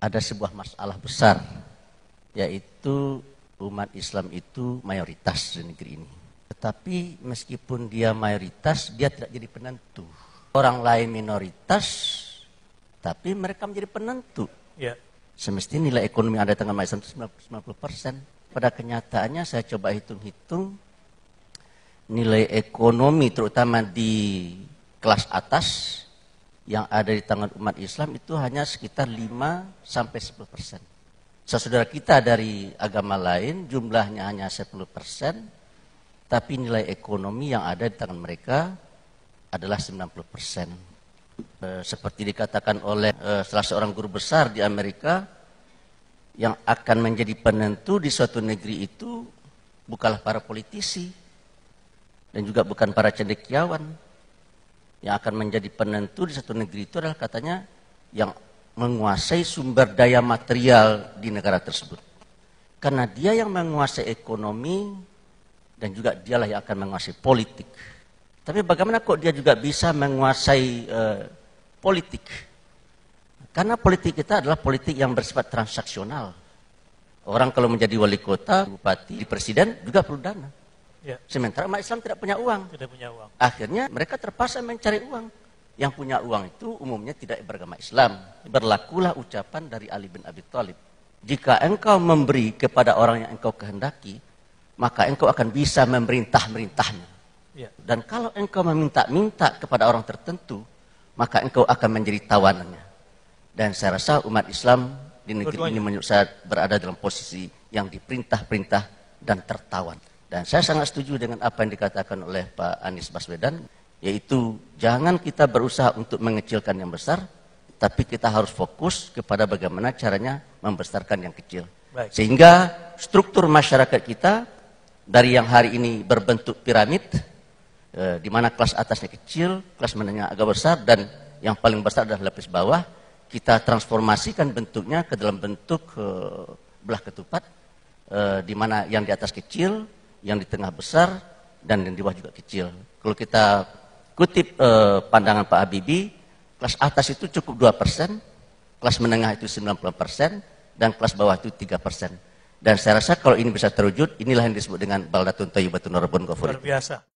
ada sebuah masalah besar, yaitu umat Islam itu mayoritas di negeri ini. Tetapi meskipun dia mayoritas, dia tidak jadi penentu. Orang lain minoritas, tapi mereka menjadi penentu. Ya. Semestinya nilai ekonomi yang ada di tengah umat Islam itu 90%. Pada kenyataannya saya coba hitung-hitung, nilai ekonomi terutama di kelas atas yang ada di tangan umat Islam itu hanya sekitar 5-10%. Saudara kita dari agama lain jumlahnya hanya 10%, tapi nilai ekonomi yang ada di tangan mereka adalah 90%. Seperti dikatakan oleh salah seorang guru besar di Amerika, yang akan menjadi penentu di suatu negeri itu bukanlah para politisi dan juga bukan para cendekiawan. Yang akan menjadi penentu di satu negeri itu adalah katanya yang menguasai sumber daya material di negara tersebut. Karena dia yang menguasai ekonomi dan juga dialah yang akan menguasai politik. Tapi bagaimana kok dia juga bisa menguasai politik? Karena politik kita adalah politik yang bersifat transaksional. Orang kalau menjadi wali kota, bupati, presiden juga perlu dana. Ya. Sementara umat Islam tidak punya uang. Tidak punya uang. Akhirnya mereka terpaksa mencari uang. Yang punya uang itu umumnya tidak beragama Islam. Berlakulah ucapan dari Ali bin Abi Thalib. Jika engkau memberi kepada orang yang engkau kehendaki, maka engkau akan bisa memerintah-merintahnya. Ya. Dan kalau engkau meminta-minta kepada orang tertentu, maka engkau akan menjadi tawanannya. Dan saya rasa umat Islam di negeri ini menurut saya berada dalam posisi yang diperintah-perintah dan tertawan. Dan saya sangat setuju dengan apa yang dikatakan oleh Pak Anies Baswedan, yaitu jangan kita berusaha untuk mengecilkan yang besar, tapi kita harus fokus kepada bagaimana caranya membesarkan yang kecil. Baik. Sehingga struktur masyarakat kita dari yang hari ini berbentuk piramid, di mana kelas atasnya kecil, kelas menengah agak besar, dan yang paling besar adalah lapis bawah, kita transformasikan bentuknya ke dalam bentuk belah ketupat, di mana yang di atas kecil, yang di tengah besar, dan yang di bawah juga kecil. Kalau kita kutip pandangan Pak Habibie, kelas atas itu cukup 2%, kelas menengah itu 90%, dan kelas bawah itu 3%. Dan saya rasa kalau ini bisa terwujud, inilah yang disebut dengan baldatun thayyibatun wa rabbun ghafur. Luar biasa.